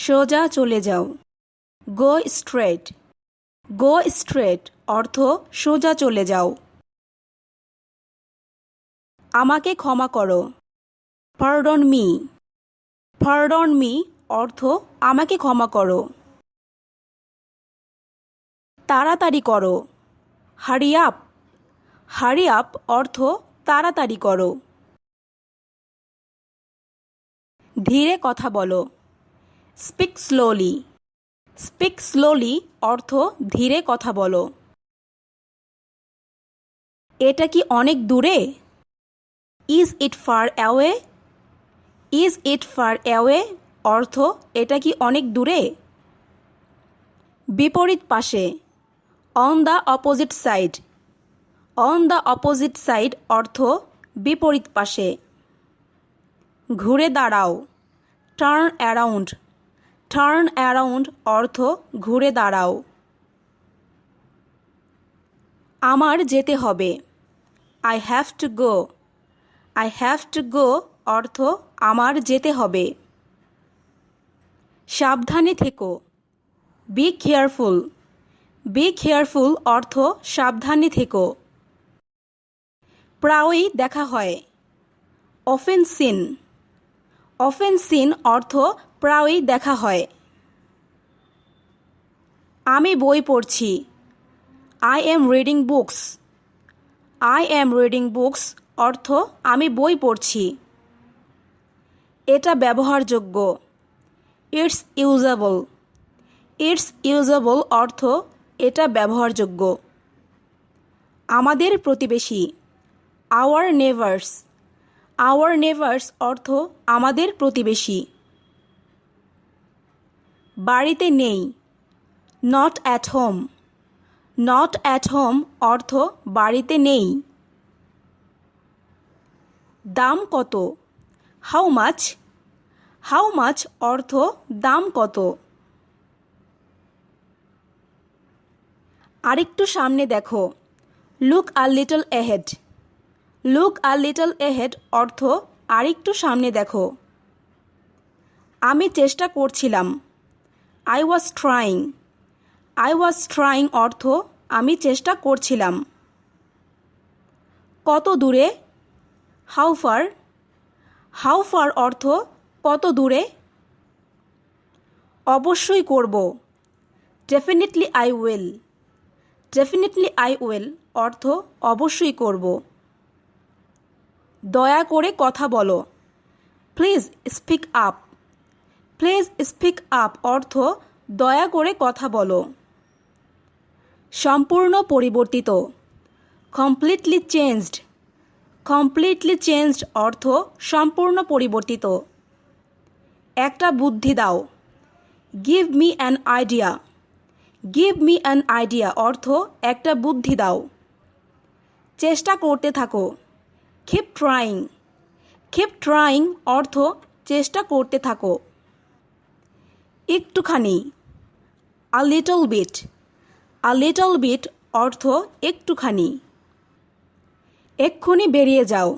সোজা চলে যাও। Go straight. গো স্ট্রেট অর্থ সোজা চলে যাও। আমাকে ক্ষমা করো। পারডন মি। পারডন মি অর্থ আমাকে ক্ষমা করো। তাড়াতাড়ি করো। Hurry up. হারি আপ অর্থ তাড়াতাড়ি করো। ধীরে কথা বলো। Speak slowly. স্পিক স্লোলি অর্থ ধীরে কথা বলো। এটা কি অনেক দূরে? Is it far away? Is it far away অর্থ এটা কি অনেক দূরে? বিপরীত পাশে। On the opposite side. On the opposite side অর্থ বিপরীত পাশে। ঘুরে দাঁড়াও। Turn around. টার্ন অ্যারাউন্ড অর্থ ঘুরে দাঁড়াও। আমার যেতে হবে। I have to go. I have to go অর্থ আমার যেতে হবে। সাবধানে থেকো। Be careful. বি কেয়ারফুল অর্থ সাবধানে থেকো। প্রায়ই দেখা হয়। Often scene. অফেন সিন অর্থ প্রায়ই দেখা হয়। আমি বই পড়ছি। I am reading books. I am reading books অর্থ আমি বই পড়ছি। এটা ব্যবহারযোগ্য। It's usable. ইটস ইউজেবল অর্থ এটা ব্যবহারযোগ্য। আমাদের প্রতিবেশী। Hour neighbours. আওয়ার নেভার্স অর্থ আমাদের প্রতিবেশী। বাড়িতে নেই। Not at home. Not at home অর্থ বাড়িতে নেই। দাম কত? How much. হাউ মাচ অর্থ দাম কত। আরেকটু সামনে দেখো। Look a little ahead. Look a little ahead অর্থ আরেকটু সামনে দেখো। আমি চেষ্টা করছিলাম। I was trying. I was trying অর্থ আমি চেষ্টা করছিলাম। কত দূরে? How far. হাউ ফার অর্থ কত দূরে। অবশ্যই করব। Definitely I will. Definitely I will অর্থ অবশ্যই করব। দয়া করে কথা বলো। Please speak up. Please speak up অর্থ দয়া করে কথা বলো। সম্পূর্ণ পরিবর্তিত। Completely changed. কমপ্লিটলি চেঞ্জড অর্থ সম্পূর্ণ পরিবর্তিত। একটা বুদ্ধি দাও। Give me an idea. Give me an idea অর্থ একটা বুদ্ধি দাও। চেষ্টা করতে থাকো। Keep trying. কিপ ট্রাইং অর্থ চেষ্টা করতে থাকো। একটুখানি। A little bit. A little bit অর্থ একটুখানি। এক্ষুনি বেরিয়ে যাও।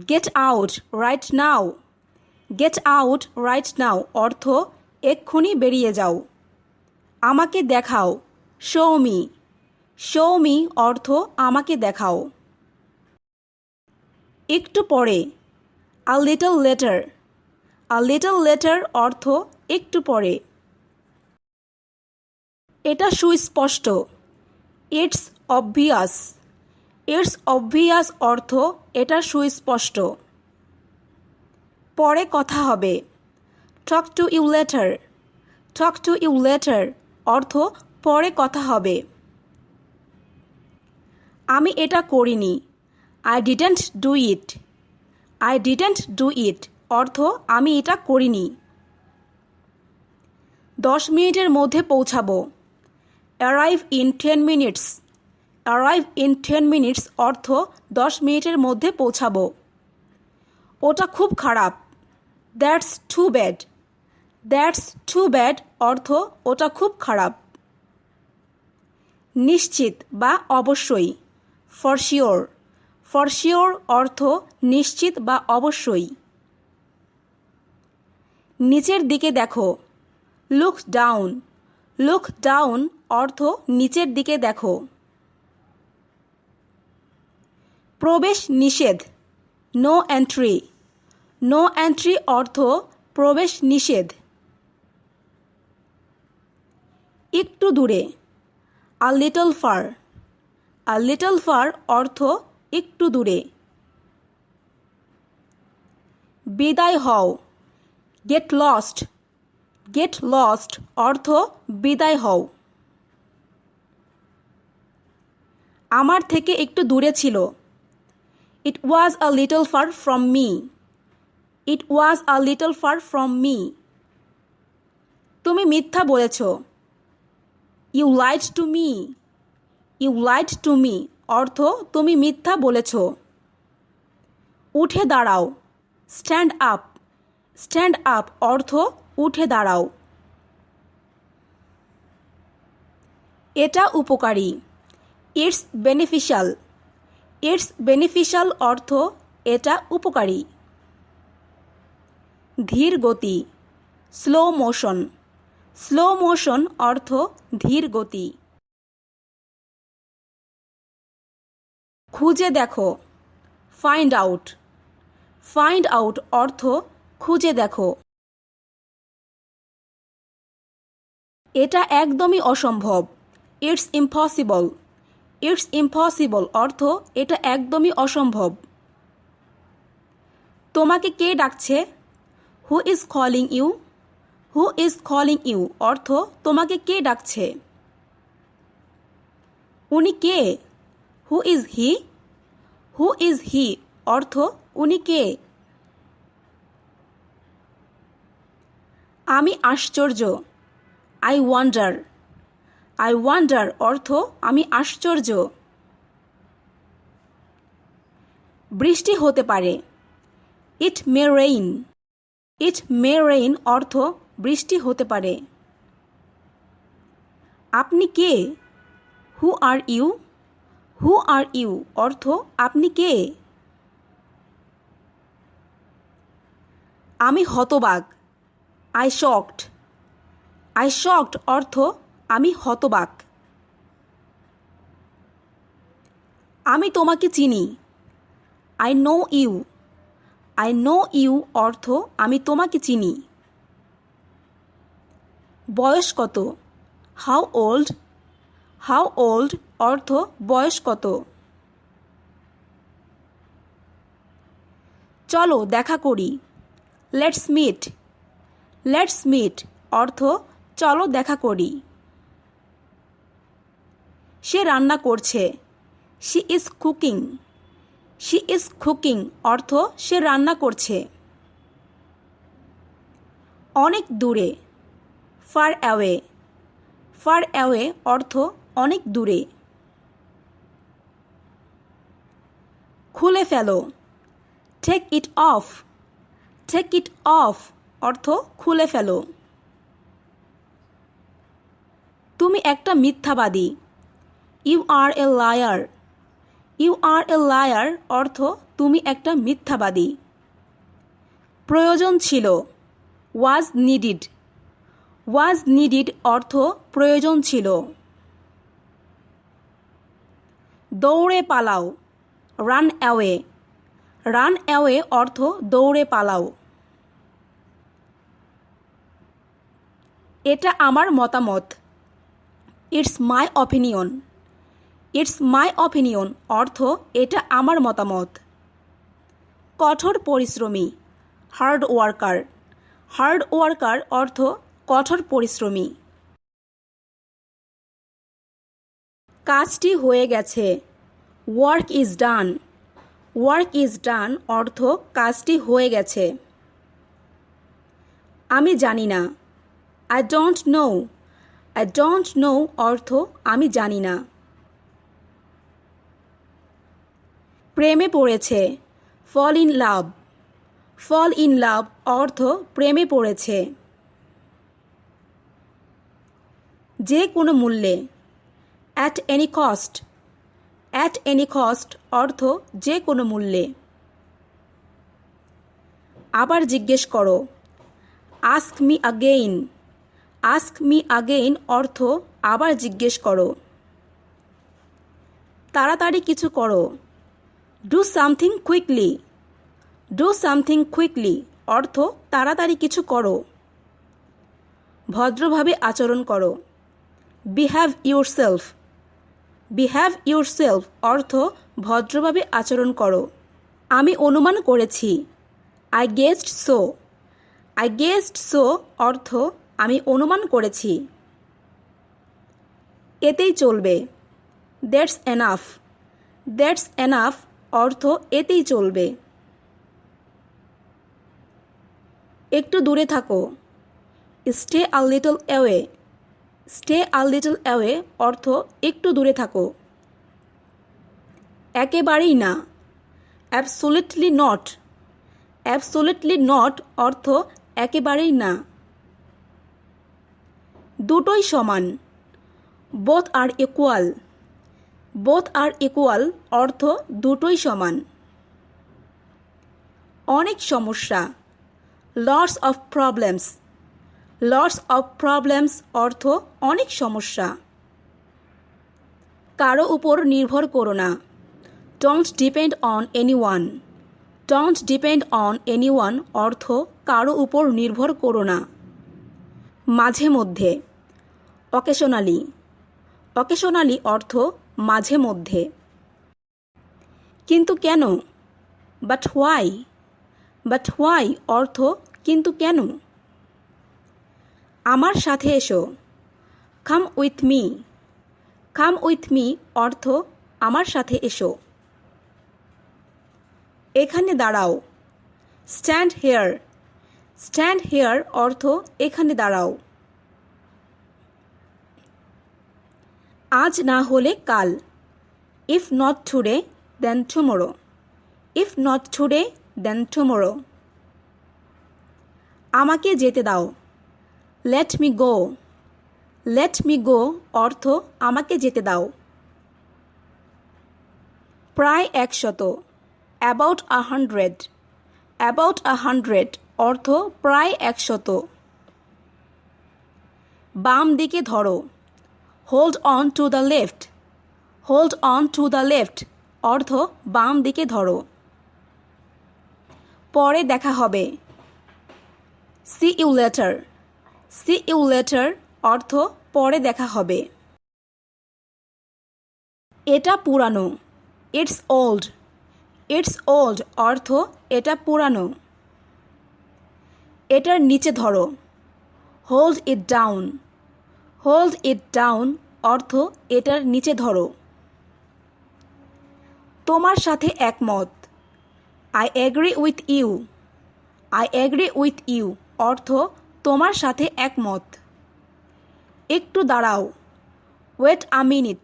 Get out right now. Get out right now অর্থ এক্ষুনি বেরিয়ে যাও। আমাকে দেখাও। Show me. শো মি অর্থ আমাকে দেখাও। একটু পরে। আ লিটল লেটার। আ লিটল লেটার অর্থ একটু পরে। এটা সুস্পষ্ট। It's obvious. ইটস অবভিয়াস অর্থ এটা সুস্পষ্ট। পরে কথা হবে। Talk to you later. Talk to you later অর্থ পরে কথা হবে। আমি এটা করিনি। I didn't do it. I didn't do it অর্থ আমি এটা করিনি। 10 মিনিটের মধ্যে পৌঁছাবো। Arrive in 10 minutes. Arrive in 10 minutes অর্থ 10 মিনিটের মধ্যে পৌঁছাবো। ওটা খুব খারাপ। That's too bad. That's too bad অর্থ ওটা খুব খারাপ। নিশ্চিত বা অবশ্যই। For sure. ফর শিওর অর্থ নিশ্চিত বা অবশ্যই। নিচের দিকে দেখো। Look down. লুক ডাউন অর্থ নিচের দিকে দেখো। প্রবেশ নিষেধ, নো এন্ট্রি। নো এন্ট্রি অর্থ প্রবেশ নিষেধ। একটু দূরে, a little far. A little far অর্থ একটু দূরে। বিদায় হও, গেট লস্ট। গেট লস্ট অর্থ বিদায় হও। আমার থেকে একটু দূরে ছিল। It was a little far from me. It was a little far from me. তুমি মিথ্যা বলেছ। You lied to me. You lied to me অর্থ তুমি মিথ্যা বলেছ। উঠে দাঁড়াও, স্ট্যান্ড আপ। স্ট্যান্ড আপ অর্থ উঠে দাঁড়াও। এটা উপকারী, ইটস বেনিফিশিয়াল। ইটস বেনিফিশিয়াল অর্থ এটা উপকারী। ধীর গতি, স্লো মোশন। স্লো মোশন অর্থ ধীর গতি। খুঁজে দেখো, ফাইন্ড আউট। ফাইন্ড আউট অর্থ খুঁজে দেখো। এটা একদমই অসম্ভব, ইটস ইম্পসিবল। ইটস ইম্পসিবল অর্থ এটা একদমই অসম্ভব। তোমাকে কে ডাকছে? Who is calling you. Who is calling you অর্থ তোমাকে কে ডাকছে। উনি কে? Who is he. Who is he অর্থ উনি কে। আমি আশ্চর্য, আই ওয়ান্ডার। আই ওয়ান্ডার অর্থ আমি আশ্চর্য। বৃষ্টি হতে পারে, ইট মে রেইন। ইট মে রেইন অর্থ বৃষ্টি হতে পারে। আপনি কে? হু are you. Who R you অর্থ আপনি কে। আমি হতবাক, আই শকড। আই শকড অর্থ আমি হতবাক। আমি তোমাকে চিনি, I know you. I know you অর্থ আমি তোমাকে চিনি। বয়স কত? How old. হাউ ওল্ড অর্থ বয়স কত। চলো দেখা করি, লেটস মিট। লেটস মিট অর্থ চলো দেখা করি। সে রান্না করছে, she is cooking. She is cooking অর্থ সে রান্না করছে। অনেক দূরে, ফার অ্যাওয়ে। ফার অ্যাওয়ে অর্থ অনেক দূরে। খুলে ফেলো, take it off. Take it off অর্থ খুলে ফেলো। তুমি একটা মিথ্যাবাদী, you are a liar. You are a liar অর্থ তুমি একটা মিথ্যাবাদী। প্রয়োজন ছিল, ওয়াজ নিডিড। ওয়াজ নিডিড অর্থ প্রয়োজন ছিল। দৌড়ে পালাও, রান অ্যাওয়ে। রান অ্যাওয়ে অর্থ দৌড়ে পালাও। এটা আমার মতামত, it's my opinion. It's my opinion অর্থ এটা আমার মতামত। কঠোর পরিশ্রমী, হার্ড ওয়ার্কার। হার্ড ওয়ার্কার অর্থ কঠোর পরিশ্রমী। কাজটি হয়ে গেছে, work is done. Work is done অর্থ কাজটি হয়ে গেছে। আমি জানি না, I don't know. I don't know অর্থ আমি জানি না। প্রেমে পড়েছে, fall in love. Fall in love অর্থ প্রেমে পড়েছে। যে কোনো মূল্যে, at any cost. At any cost অর্থ যে কোনো মূল্যে। আবার জিজ্ঞেস করো, ask me again. Ask me again অর্থ আবার জিজ্ঞেস করো। তাড়াতাড়ি কিছু করো। Do something quickly. Do something quickly অর্থ তাড়াতাড়ি কিছু করো। ভদ্রভাবে আচরণ করো। Behave yourself. বিহেভ ইউরসেলফ অর্থ ভদ্রভাবে আচরণ করো। আমি অনুমান করেছি। I guessed so. I guessed so অর্থ আমি অনুমান করেছি। এতেই চলবে। That's enough. দ্যাটস এনাফ অর্থ এতেই চলবে। একটু দূরে থাকো। Stay a little away. Stay a little away অর্থ একটু দূরে থাকো। একেবারেই না। Absolutely not. অ্যাবসোলিউটলি নট অর্থ একেবারেই না। দুটোই সমান। বোথ আর ইকুয়াল। বোথ আর ইকুয়াল অর্থ দুটোই সমান। অনেক সমস্যা। Lots of problems. Lots of problems অর্থ অনেক সমস্যা। কারো উপর নির্ভর করো না। Don't depend on anyone. Don't depend on anyone অর্থ কারো উপর নির্ভর করো না। মাঝে মধ্যে। অকেশনালি। অকেশনালি অর্থ মাঝে মধ্যে। কিন্তু কেন? But why. বাট হোয়াই অর্থ কিন্তু কেন? আমার সাথে এসো। Come with me. Come with me অর্থ আমার সাথে এসো। এখানে দাঁড়াও। Stand hair. স্ট্যান্ড হেয়ার অর্থ এখানে দাঁড়াও। আজ না হলে কাল। If not today then tomorrow. If not today then tomorrow. আমাকে যেতে দাও। Let me go. Let me go অর্থ আমাকে যেতে দাও। প্রায় 100। অ্যাবাউট 100। অ্যাবাউট 100 অর্থ প্রায় 100। বাম দিকে ধরো। Hold on to the left. Hold on to the left অর্থ বাম দিকে ধরো। পরে দেখা হবে। See you later. See you later অর্থ পরে দেখা হবে। এটা পুরানো। It's old. ইটস ওল্ড অর্থ এটা পুরানো। এটার নিচে ধরো। Hold it down. Hold it down অর্থ এটার নিচে ধরো। তোমার সাথে একমত। I agree with you. I agree with you অর্থ তোমার সাথে একমত। একটু দাঁড়াও। Wait a minute.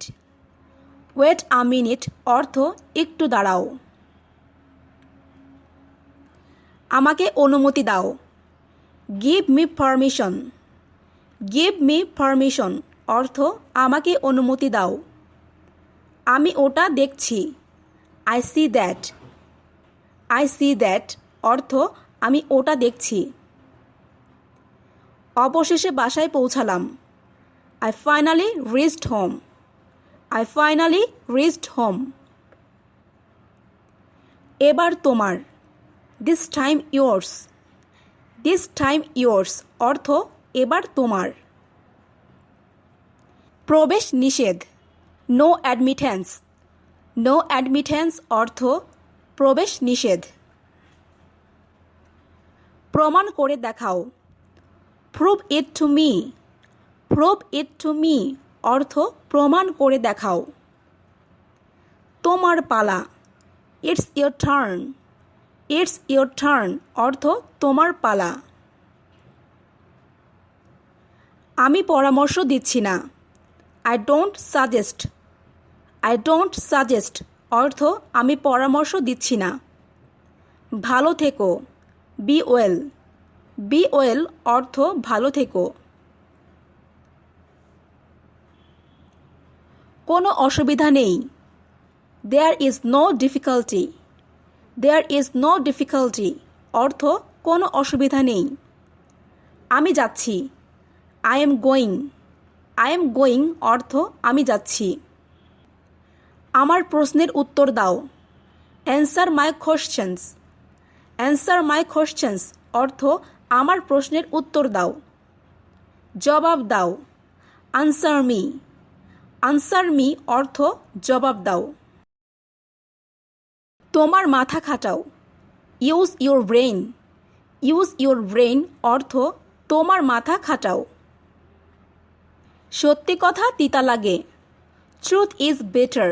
Wait a minute অর্থ একটু দাঁড়াও। আমাকে অনুমতি দাও। Give me permission. Give me permission অর্থ আমাকে অনুমতি দাও। আমি ওটা দেখছি। I see that. I see that অর্থ আমি ওটা দেখছি। অবশেষে বাসায় পৌঁছালাম। I finally reached home. I finally reached home. এবার তোমার। This time yours. This time yours অর্থ এবার তোমার। প্রবেশ নিষেধ। No admittance. নো অ্যাডমিটেন্স অর্থ প্রবেশ নিষেধ। প্রমাণ করে দেখাও। Prove it to me. Prove it two me অর্থ প্রমাণ করে দেখাও। তোমার পালা। It's your turn. It's your turn অর্থ তোমার পালা। আমি পরামর্শ দিচ্ছি না। I don't suggest. I don't suggest অর্থ আমি পরামর্শ দিচ্ছি না। ভালো থেকো। B well. বি ওয়েল অর্থ ভালো থেকো। কোনো অসুবিধা নেই। There is no difficulty. There is no difficulty অর্থ কোনো অসুবিধা নেই। আমি যাচ্ছি। I am going. I am going অর্থ আমি যাচ্ছি। আমার প্রশ্নের উত্তর দাও। Answer my questions. Answer my questions অর্থ আমার প্রশ্নের উত্তর দাও। জবাব দাও। Answer me. আনসার মি অর্থ জবাব দাও। তোমার মাথা খাটাও। Use your brain. Use your brain অর্থ তোমার মাথা খাটাও। সত্যি কথা তিতা লাগে। Truth is better.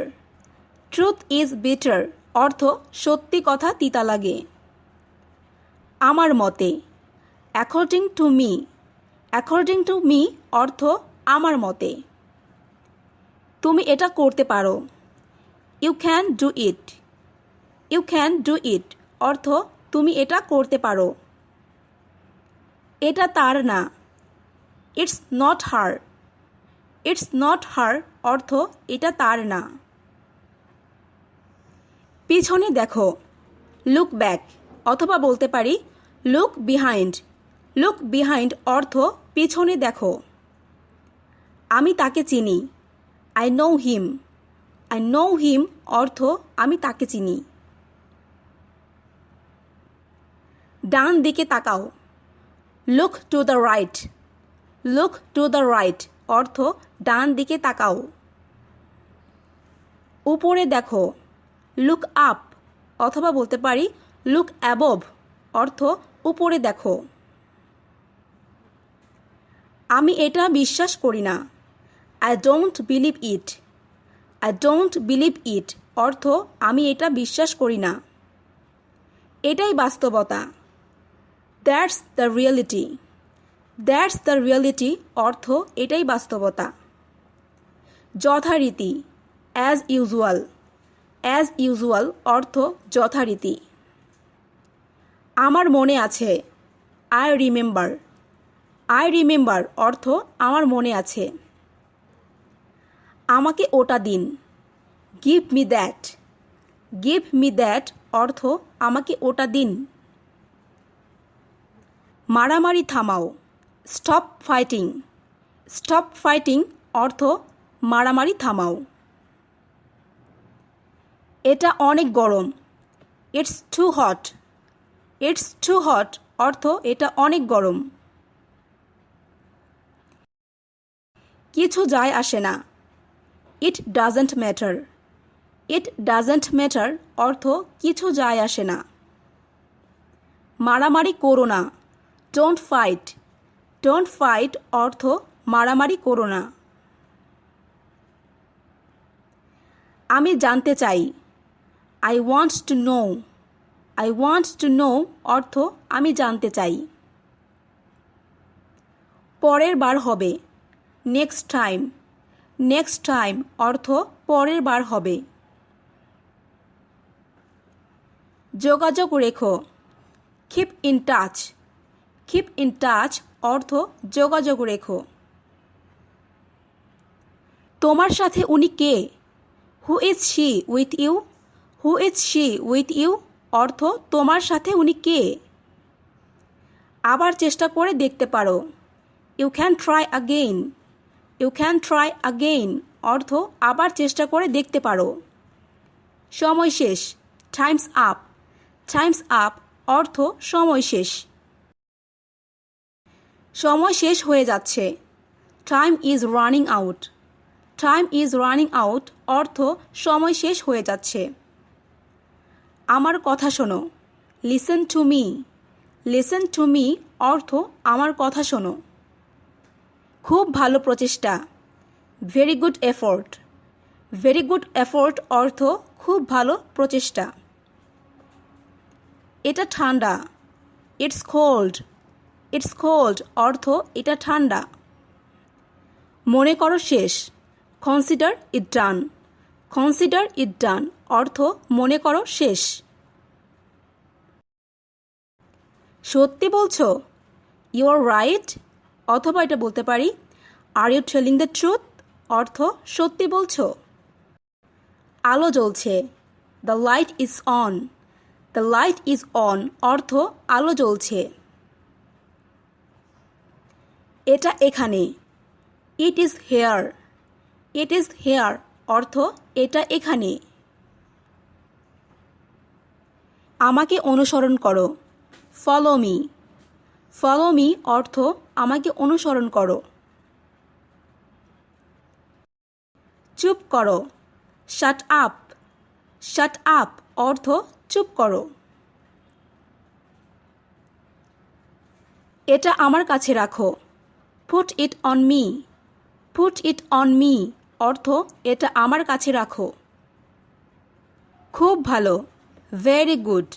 Truth is better অর্থ সত্যি কথা তিতা লাগে। আমার মতে। According to me. According to me অর্থ আমার মতে। তুমি এটা করতে পারো। You can do it. You can do it অর্থ তুমি এটা করতে পারো। এটা তার না। It's not her. It's not her অর্থ এটা তার না। পিছনে দেখো। লুক ব্যাক অথবা বলতে পারি লুক বিহাইন্ড। লুক বিহাইন্ড অর্থ পিছনে দেখো। আমি তাকে চিনি। I know him. I know him অর্থ আমি তাকে চিনি। ডান দিকে তাকাও। Look to the right. Look to the right অর্থ ডান দিকে তাকাও। উপরে দেখো। লুক আপ অথবা বলতে পারি লুক অ্যাবভ অর্থ উপরে দেখো। আমি এটা বিশ্বাস করি না। I don't believe it. I don't believe it অর্থ আমি এটা বিশ্বাস করি না। এটাই বাস্তবতা। That's the reality. That's the reality অর্থ এটাই বাস্তবতা। যথারীতি। As usual. অ্যাজ ইউজুয়াল অর্থ যথারীতি। আমার মনে আছে। I remember. আই রিমেম্বার অর্থ আমার মনে আছে। আমাকে ওটা দিন। Give me that. Give me that অর্থ আমাকে ওটা দিন। মারামারি থামাও। Stop fighting. স্টপ ফাইটিং অর্থ মারামারি থামাও। এটা অনেক গরম। It's too hot. It's too hot অর্থ এটা অনেক গরম। কিছু যায় আসে না। It doesn't matter. It doesn't matter অর্থ কিছু যায় আসে না। মারামারি করো না। Don't fight. ডোন্ট ফাইট অর্থ মারামারি করো না। আমি জানতে চাই। I want to know. I want to know অর্থ আমি জানতে চাই। পরের বার হবে। Next time. নেক্সট টাইম অর্থ পরের বার হবে। যোগাযোগ রেখো। Keep in touch. Keep in touch অর্থ যোগাযোগ রেখো। তোমার সাথে উনি কে? Who is she with you? Who is she with you অর্থ তোমার সাথে উনি কে? আবার চেষ্টা করে দেখতে পারো। You can try again. You can try again অর্থ আবার চেষ্টা করে দেখতে পারো। সময় শেষ। Times up. টাইমস আপ অর্থ সময় শেষ। সময় শেষ হয়ে যাচ্ছে। Time is running out. Time is running out অর্থ সময় শেষ হয়ে যাচ্ছে। আমার কথা শোনো। Listen to me. Listen to me অর্থ আমার কথা শোনো। খুব ভালো প্রচেষ্টা। Very good effort. Very good effort অর্থ খুব ভালো প্রচেষ্টা। এটা ঠান্ডা। It's cold. ইটস কোল্ড অর্থ এটা ঠান্ডা। মনে করো শেষ। Consider it done. Consider it ডান অর্থ মনে করো শেষ। সত্যি বলছো? ইউ আর রাইট অথবা এটা বলতে পারি are you telling the truth অর্থ সত্যি বলছো। আলো জ্বলছে। The light is on. The light is on অর্থ আলো জ্বলছে। এটা এখানে। It is here. It is here অর্থ এটা এখানে। আমাকে অনুসরণ করো। Follow me. ফলো মি অর্থ আমাকে অনুসরণ করো। চুপ করো। Shut up. শাট আপ অর্থ চুপ করো। এটা আমার কাছে রাখো। Put it on me. Put it on me অর্থ এটা আমার কাছে রাখো। খুব ভালো। ভেরি গুড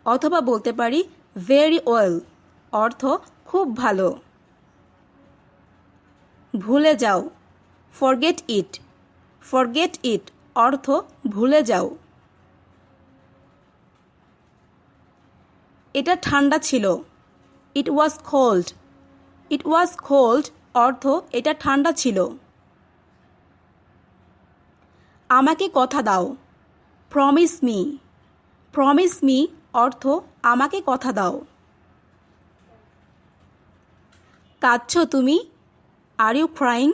অথবা বলতে পারি ভেরি ওয়েল অর্থ খুব ভালো। ভুলে যাও। Forget it. ফরগেট ইট অর্থ ভুলে যাও। এটা ঠান্ডা ছিল। It was cold. It was cold অর্থ এটা ঠান্ডা ছিল। আমাকে কথা দাও। Promise me. প্রমিস মি অর্থ আমাকে কথা দাও। কাঁদছো তুমি? Are you crying?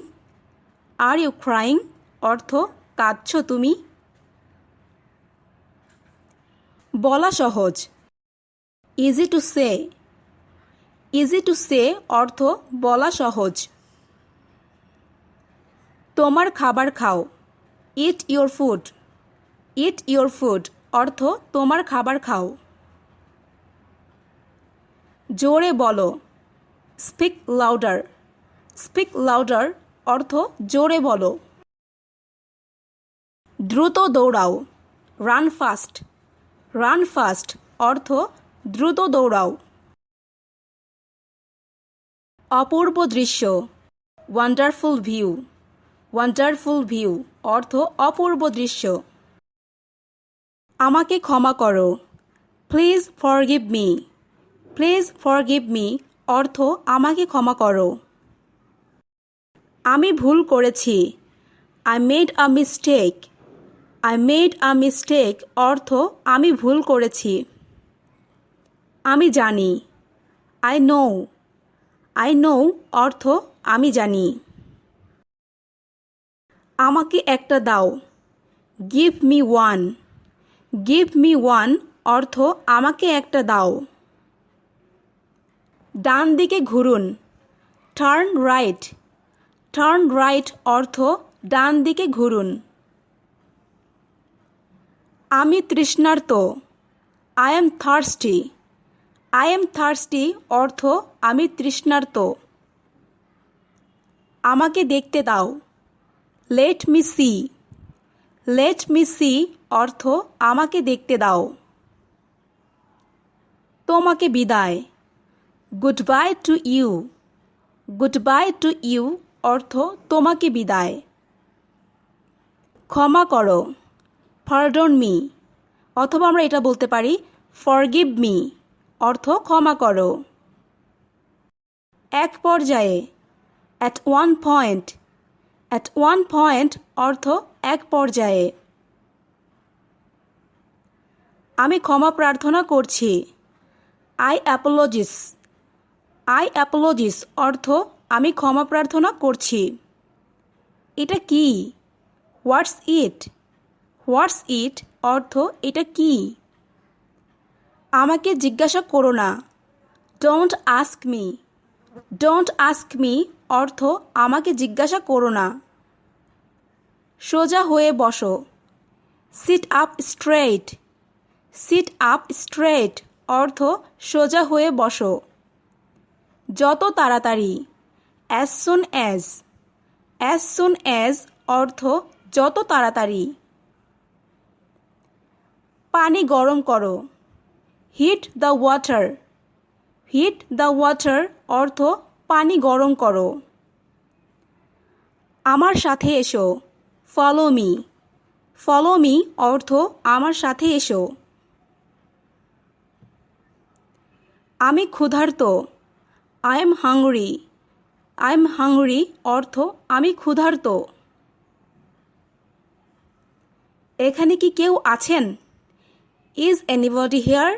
Are you crying অর্থ কাঁদছো তুমি? বলা সহজ। Easy to say. Easy to say অর্থ বলা সহজ। তোমার খাবার খাও। Eat your food. Eat your food অর্থ তোমার খাবার খাও। জোরে বলো। Speak louder. স্পিক লাউডার অর্থ জোরে বলো। দ্রুত দৌড়াও। Run fast. রান ফাস্ট অর্থ দ্রুত দৌড়াও। অপূর্ব দৃশ্য। Wonderful view. ওয়ান্ডারফুল ভিউ অর্থ অপূর্ব দৃশ্য। আমাকে ক্ষমা করো। Please forgive me. Please forgive me অর্থ আমাকে ক্ষমা করো। আমি ভুল করেছি। I made a mistake. I made a mistake অর্থ আমি ভুল করেছি। আমি জানি। I know. আই নো অর্থ আমি জানি। আমাকে একটা দাও। Give me one. Give me one অর্থ আমাকে একটা দাও। ডান দিকে ঘুরুন। Turn right. টার্ন রাইট অর্থ ডান দিকে ঘুরুন। আমি তৃষ্ণার্ত। I am thirsty. I am thirsty অর্থ আমি তৃষ্ণার্ত। আমাকে দেখতে দাও। Let me see. Let me see অর্থ আমাকে দেখতে দাও। তোমাকে বিদায়। Good bye to you. Good bye to you অর্থ তোমাকে বিদায়। ক্ষমা করো। পারডন মি অথবা আমরা এটা বলতে পারি ফরগিভ মি অর্থ ক্ষমা করো। এক পর্যায়ে। At one point. At one point অর্থ এক পর্যায়ে। আমি ক্ষমা প্রার্থনা করছি। I apologies. আই অ্যাপোলজিস অর্থ আমি ক্ষমা প্রার্থনা করছি। এটা কি? হোয়াটস ইট। হোয়াটস ইট অর্থ এটা কি? আমাকে জিজ্ঞাসা করো না। Don't ask me. Don't ask me অর্থ আমাকে জিজ্ঞাসা করো না। সোজা হয়ে বসো। Sit up straight. Sit up straight অর্থ সোজা হয়ে বসো। যত তাড়াতাড়ি। As soon as. As soon as অর্থ যত তাড়াতাড়ি। পানি গরম করো। Heat the water. Heat the water অর্থ পানি গরম করো। আমার সাথে এসো। Follow me. ফলো মি অর্থ আমার সাথে এসো। আমি ক্ষুধার্ত। I am hungry. I am hungry অর্থ আমি ক্ষুধার্ত। এখানে কি কেউ আছেন? Is anybody here.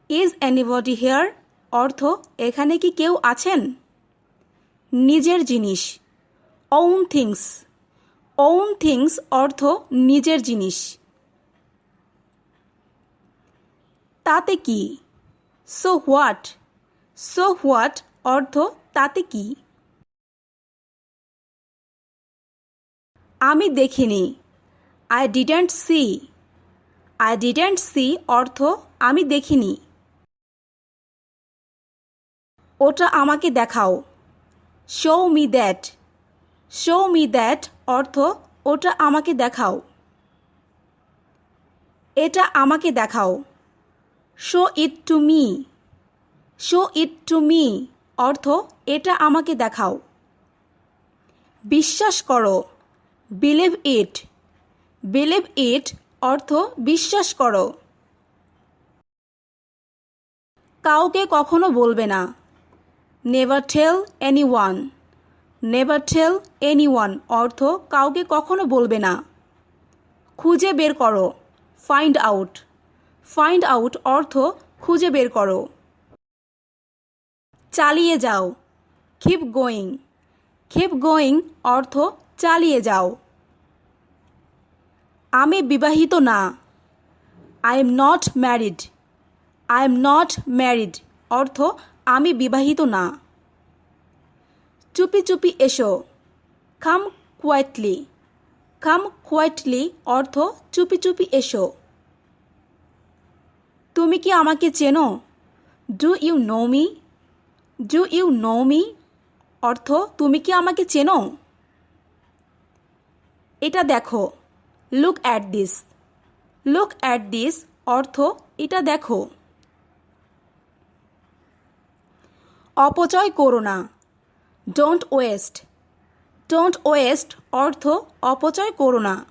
Is anybody here অর্থ এখানে কি কেউ আছেন? নিজের জিনিস। own things, own things অর্থ নিজের জিনিস। তাতে কি? so what, so what অর্থ তাতে কি? আমি দেখিনি। I didn't see, I didn't see অর্থ আমি দেখিনি। ওটা আমাকে দেখাও। show me that, show me that অর্থ ওটা আমাকে দেখাও। এটা আমাকে দেখাও। show it to me, show it to me অর্থ এটা আমাকে দেখাও। বিশ্বাস করো। believe it, believe it অর্থ বিশ্বাস করো। কাউকে কখনো বলবে না। never tell anyone, never tell anyone অর্থ কাউকে কখনো বলবে না। খুঁজে বের করো। find out, find out অর্থ খুঁজে বের করো। চালিয়ে যাও। keep going, keep going অর্থ চালিয়ে যাও। আমি বিবাহিত না। I am not married, I am not married অর্থ আমি বিবাহিত না। চুপি চুপি এসো। come quietly, come quietly অর্থ চুপি চুপি এসো। তুমি কি আমাকে চেনো? do you know me, do you know me অর্থ তুমি কি আমাকে চেনো? এটা দেখো। look at this, look at this অর্থ এটা দেখো। অপচয় করো না। don't waste, don't waste অর্থ অপচয় করো না।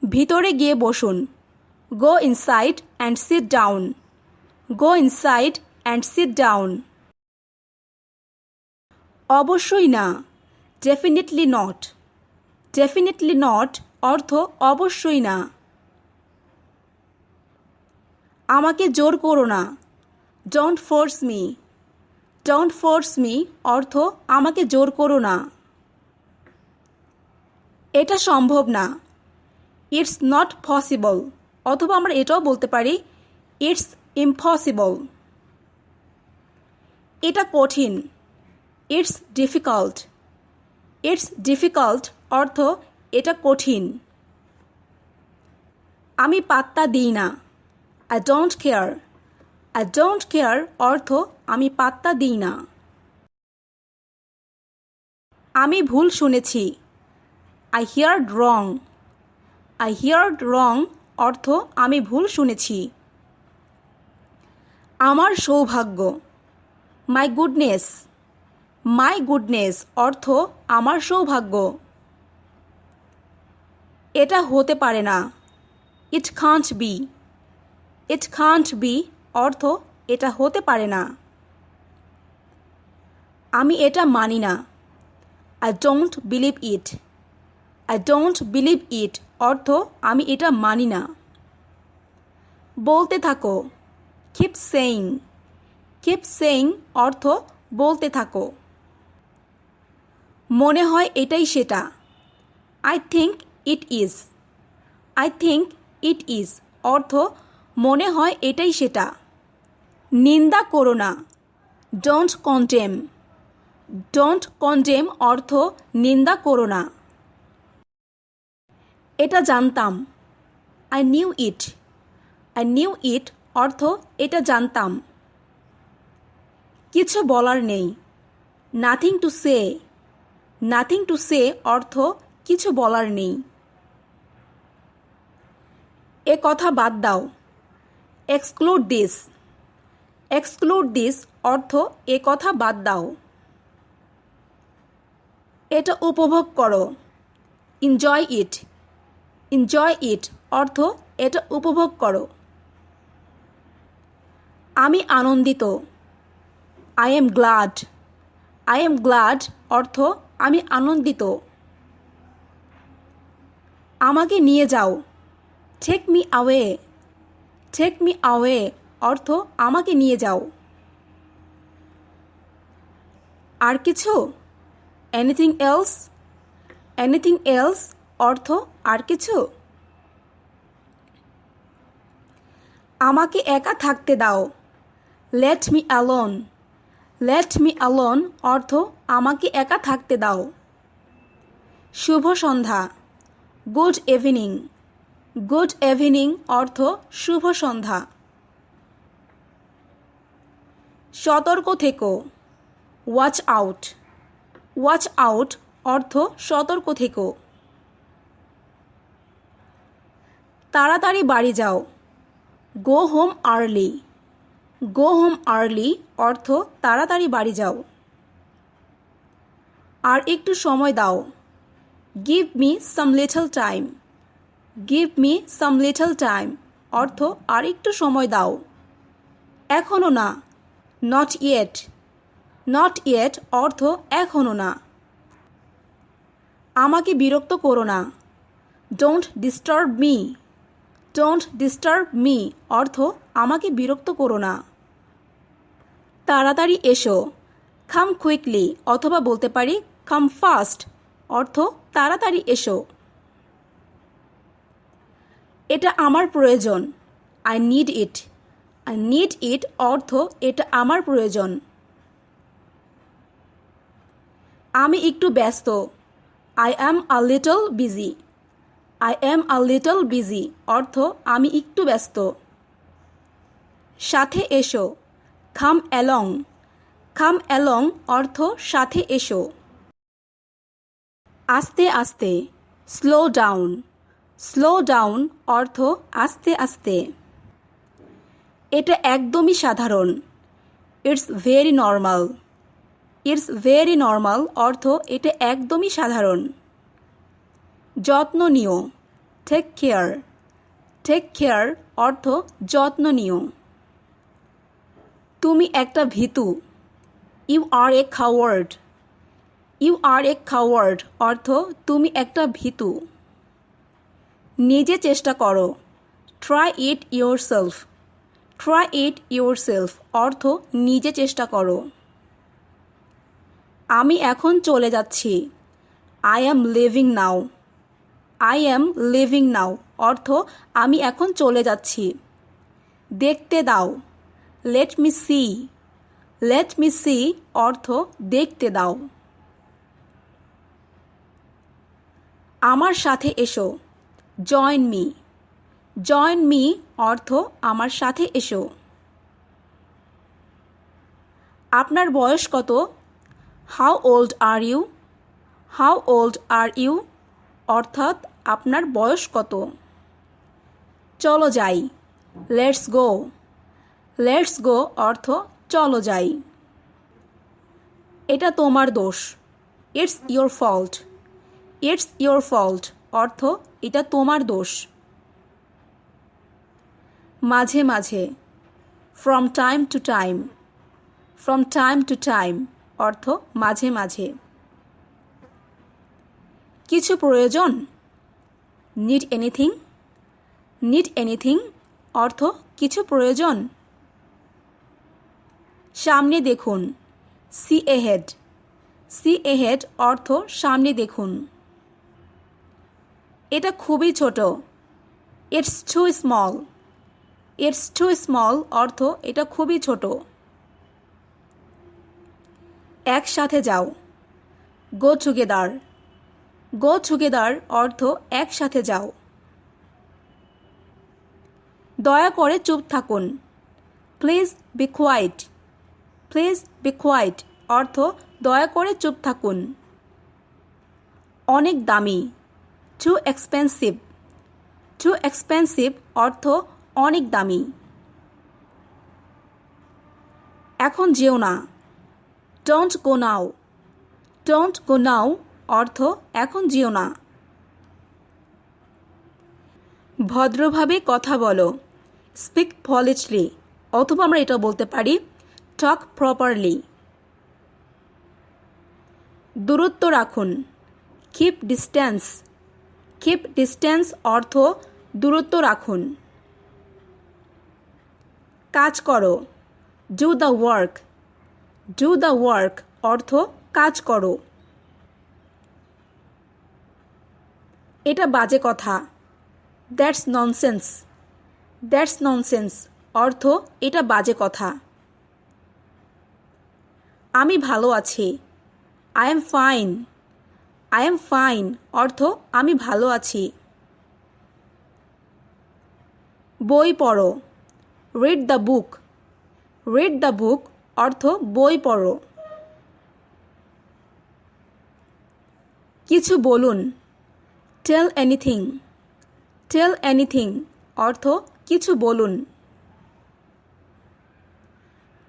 ভিতরে গিয়ে বসুন। go inside and sit down, go inside and sit down। অবশ্যই না। definitely not, definitely not অর্থ অবশ্যই না। আমাকে জোর করো না। don't force me, don't force me অর্থ আমাকে জোর করো না। এটা সম্ভব না। it's not possible অথবা আমরা এটাও বলতে পারি it's impossible। এটা কঠিন। it's difficult, it's difficult অর্থ এটা কঠিন। আমি পাত্তা দিই না। I don't care, I don't care অর্থ আমি পাত্তা দিই না। আমি ভুল শুনেছি। I heard wrong, I heard wrong অর্থ আমি ভুল শুনেছি। আমার সৌভাগ্য। my goodness, my goodness অর্থ আমার সৌভাগ্য। এটা হতে পারে না। it can't be, it can't be অর্থ এটা হতে পারে না। আমি এটা মানি না। I don't believe it, I don't believe it অর্থ আমি এটা মানি না। বলতে থাকো। keep saying, keep saying অর্থ বলতে থাকো। মনে হয় এটাই সেটা। I think it is, I think it is অর্থ মনে হয় এটাই সেটা। নিন্দা করো না। don't condemn, don't condemn অর্থ নিন্দা করো না। এটা জানতাম। I knew it, I knew it অর্থ এটা জানতাম। কিছু বলার নেই। nothing to say, nothing to say অর্থ কিছু বলার নেই। এ কথা বাদ দাও। exclude this, exclude this অর্থ এ কথা বাদ দাও। এটা উপভোগ করো। enjoy it, enjoy it অর্থ এটা উপভোগ করো। আমি আনন্দিত। I am glad, I am glad অর্থ আমি আনন্দিত। আমাকে নিয়ে যাও। take me away, take me away অর্থ আমাকে নিয়ে যাও। আর কিছু? Anything else? এনিথিং এলস অর্থ আর কিছু? আমাকে একা থাকতে দাও। Let me alone. Let me alone অর্থ আমাকে একা থাকতে দাও। শুভ সন্ধ্যা। Good evening. গুড ইভিনিং অর্থ শুভ সন্ধ্যা। সতর্ক থেকো। Watch out. ওয়াচ আউট অর্থ সতর্ক থেকো। তাড়াতাড়ি বাড়ি যাও। Go home early. Go home early অর্থ তাড়াতাড়ি বাড়ি যাও। আর একটু সময় দাও। Give me some little time. Give me some little time অর্থ আর একটু সময় দাও। এখনও না। Not yet. নট ইয়েট অর্থ এখনও না। আমাকে বিরক্ত করো না। Don't disturb me. Don't disturb me অর্থ আমাকে বিরক্ত করো না। তাড়াতাড়ি এসো। কাম কুইকলি অথবা বলতে পারি কাম ফাস্ট অর্থ তাড়াতাড়ি এসো। এটা আমার প্রয়োজন। I need it. I need it অর্থ এটা আমার প্রয়োজন। আমি একটু ব্যস্ত। I am a little busy. I am a little busy অর্থ আমি একটু ব্যস্ত। সাথে এসো। কাম অ্যালং। কাম অ্যালং অর্থ সাথে এসো। আস্তে আস্তে। Slow down. স্লো ডাউন অর্থ আস্তে আস্তে। এটা একদমই সাধারণ। It's very normal. It's very normal অর্থ এটা একদমই সাধারণ। যত্ন নিও। Take care. টেক কেয়ার অর্থ যত্ন নিও। তুমি একটা ভীতু। You are a coward. You are a coward অর্থ তুমি একটা ভীতু। নিজে চেষ্টা করো। Try it yourself. Try it yourself অর্থ নিজে চেষ্টা করো। আমি এখন চলে যাচ্ছি। I am leaving now. I am leaving now অর্থ আমি এখন চলে যাচ্ছি। দেখতে দাও। Let me see. Let me see অর্থ দেখতে দাও। আমার সাথে এসো। Join me. জয়েন মি অর্থ আমার সাথে এসো। আপনার বয়স কত? How old are you? How old are you অর্থাৎ আপনার বয়স কত? চলো যাই। Let's go. লেটস গো অর্থ চলো যাই। এটা তোমার দোষ। It's your fault. It's your fault অর্থ এটা তোমার দোষ। মাঝে মাঝে। From time to time. From time to time অর্থ মাঝে মাঝে। কিছু প্রয়োজন। Need anything. নিড এনিথিং অর্থ কিছু প্রয়োজন। সামনে দেখুন। C ahead. সি এহেড অর্থ সামনে দেখুন। এটা খুবই ছোট। It's too small. It's too small অর্থ এটা খুবই ছোট। একসাথে যাও। Go together. গো টুগেদার অর্থ একসাথে যাও। দয়া করে চুপ থাকুন। Please be quiet. Please be quiet অর্থ দয়া করে চুপ থাকুন। অনেক দামি। Too expensive. টু এক্সপেন্সিভ অর্থ অনেক দামি। এখন যেও না। Don't go now. Don't go নাও অর্থ এখন যেও না। ভদ্রভাবে কথা বলো। স্পিক পলিটলি অথবা আমরা এটা বলতে পারি টক প্রপারলি। দূরত্ব রাখুন। Keep distance. কিপ ডিস্টেন্স অর্থ দূরত্ব রাখুন। কাজ করো। Do the work. Do the work অর্থ কাজ করো। এটা বাজে কথা। That's nonsense. দ্যাটস ননসেন্স অর্থ এটা বাজে কথা। আমি ভালো আছি। I am fine. I am fine অর্থ আমি ভালো আছি। বই পড়ো। Read the book. Read the book অর্থ বই পড়ো। কিছু বলুন। টেল এনিথিং। টেল এনিথিং অর্থ কিছু বলুন।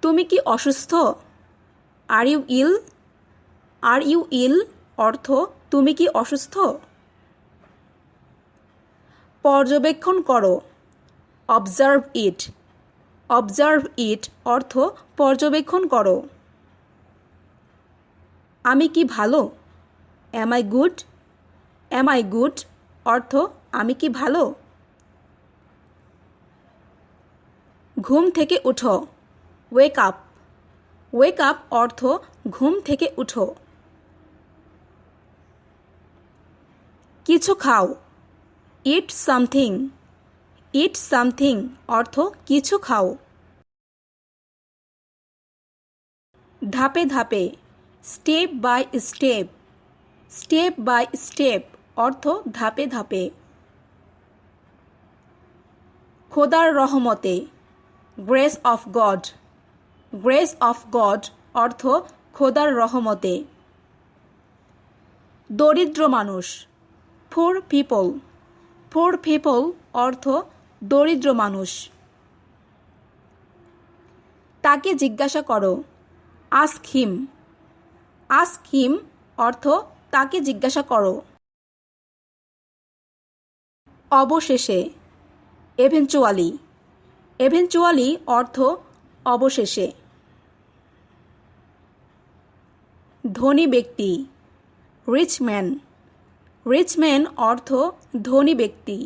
তুমি কি অসুস্থ? Are you ill? Are you ইল অর্থ তুমি কি অসুস্থ? পর্যবেক্ষণ করো। অবজার্ভ ইট। অবজার্ভ ইট অর্থ পর্যবেক্ষণ করো। আমি কি ভালো? Am I good? Am I good অর্থ আমি কি ভালো? ঘুম থেকে উঠো। Wake up. ওয়েক আপ অর্থ ঘুম থেকে উঠো। কিছু খাও। ইট সামথিং। ইট সামথিং অর্থ কিছু খাও। ধাপে ধাপে। Step by step. Step by step অর্থ ধাপে ধাপে। খোদার রহমতে। Grace of God. Grace of God অর্থ খোদার রহমতে। দরিদ্র মানুষ। পুর পিপল। পুর পিপল অর্থ দরিদ্র মানুষ। তাকে জিজ্ঞাসা করো। Ask him. আস্ক হিম অর্থ তাকে জিজ্ঞাসা করো। অবশেষে। এভেঞ্চুয়ালি। এভেঞ্চুয়ালি অর্থ অবশেষে। ধনী ব্যক্তি। Rich man. রিচ ম্যান অর্থ ধনী ব্যক্তি।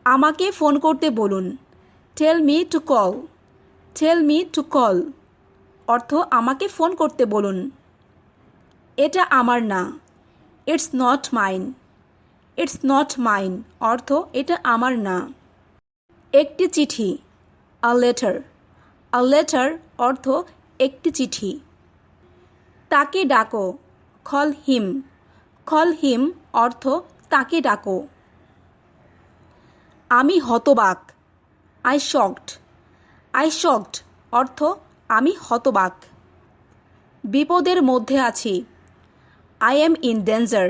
আমাকে ফোন করতে বলুন। Tell me to call. Tell me to call অর্থ আমাকে ফোন করতে বলুন। এটা আমার না। It's not mine. It's not mine অর্থ এটা আমার না। একটি চিঠি। A letter. আ লেটার অর্থ একটি চিঠি। তাকে ডাকো। Call him. কল হিম অর্থ তাকে ডাকো। আমি হতবাক। I shocked. আই শকড অর্থ আমি হতবাক। বিপদের মধ্যে আছি। I am in danger.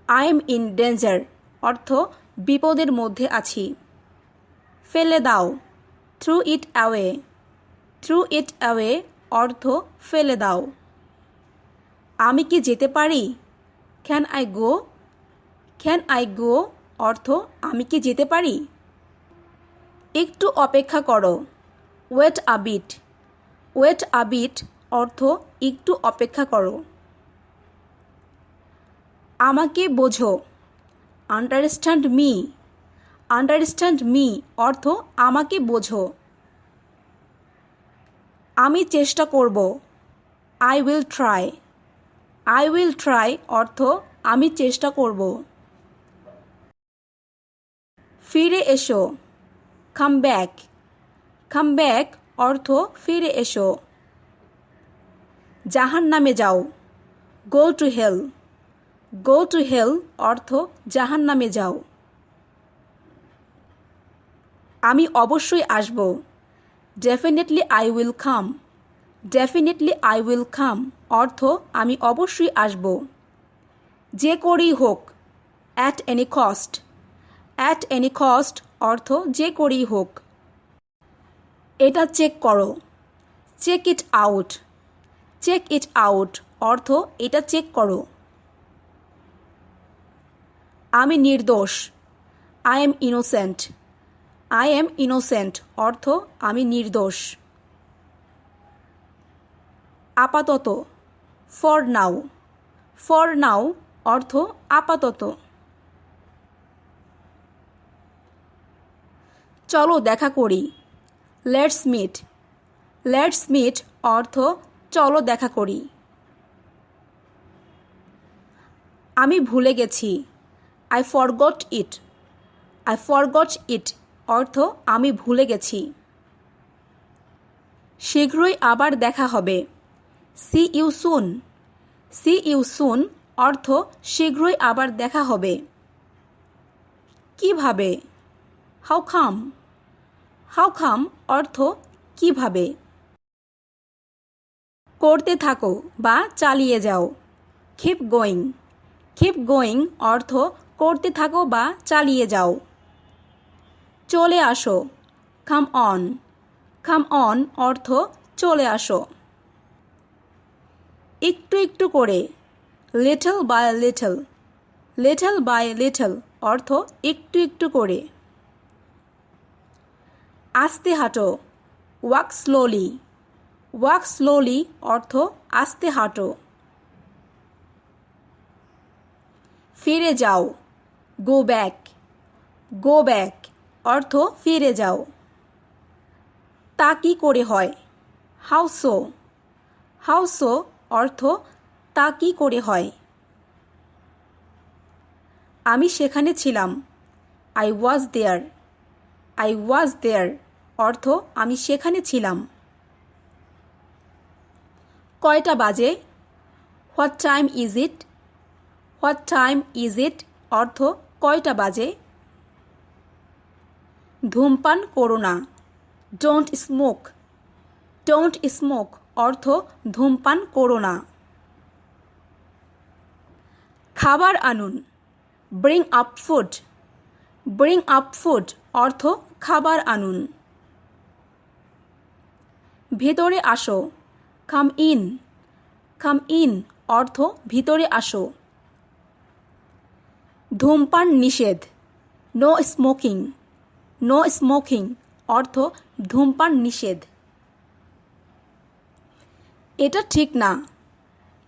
I am in danger অর্থ বিপদের মধ্যে আছি। ফেলে দাও। Throw it away. Throw it away অর্থ ফেলে দাও। আমি কি যেতে পারি? Can I go? Can I go অর্থ আমি কি যেতে পারি? একটু অপেক্ষা করো। Wait a bit. Wait a bit অর্থ একটু অপেক্ষা করো। আমাকে বোঝো। Understand me. আন্ডারস্ট্যান্ড মি অর্থ আমাকে বোঝো। আমি চেষ্টা করব। I will try. I will try অর্থ আমি চেষ্টা করব। ফিরে এসো। Come back. কাম ব্যাক অর্থ ফিরে এসো। জাহান্নামে যাও। Go to hell. Go to hell অর্থ জাহান্নামে যাও। আমি অবশ্যই আসব। Definitely I will come. Definitely I will come অর্থ আমি অবশ্যই আসব। যে করেই হোক। At any cost. At any cost অর্থ যে করেই হোক। এটা চেক করো। Check it out. Check it out অর্থ এটা চেক করো। আমি নির্দোষ। আই এম ইনোসেন্ট। আই এম ইনোসেন্ট অর্থ আমি নির্দোষ। আপাতত। For now. ফর নাও অর্থ আপাতত। চলো দেখা করি। Let's meet. লেটস মিট অর্থ চলো দেখা করি। আমি ভুলে গেছি। I forgot it. I forgot it অর্থ আমি ভুলে গেছি। শীঘ্রই আবার দেখা হবে। See you soon. See you soon অর্থ শীঘ্রই আবার দেখা হবে। কিভাবে? How come. হাউ কাম অর্থ কিভাবে। করতে থাকো বা চালিয়ে যাও। Keep going. কিপ গোয়িং অর্থ করতে থাকো বা চালিয়ে যাও। চলে আসো। Come on. কাম অন অর্থ চলে আসো। একটু একটু করে। Little by little. Little by little অর্থ একটু একটু করে। আস্তে হাঁটো। Walk slowly. ওয়াক স্লোলি অর্থ আস্তে হাঁটো। ফিরে যাও। Go back. গো ব্যাক অর্থ ফিরে যাও। তা কি করে হয়? How so. হাউ সো অর্থ তা কি করে হয়। আমি সেখানে ছিলাম। I was there. I was দেয়ার অর্থ আমি সেখানে ছিলাম। কয়টা বাজে? What time is it. What time is it অর্থ কয়টা বাজে। ধূমপান করো না। Don't smoke. ডোন্ট স্মোক অর্থ ধূমপান করো না। খাবার আনুন। Bring up food. Bring up food অর্থ খাবার আনুন। ভেতরে আসো। Come in. কাম ইন অর্থ ভিতরে আসো। ধূমপান নিষেধ। No smoking. নো স্মোকিং অর্থ ধূমপান নিষেধ। এটা ঠিক না।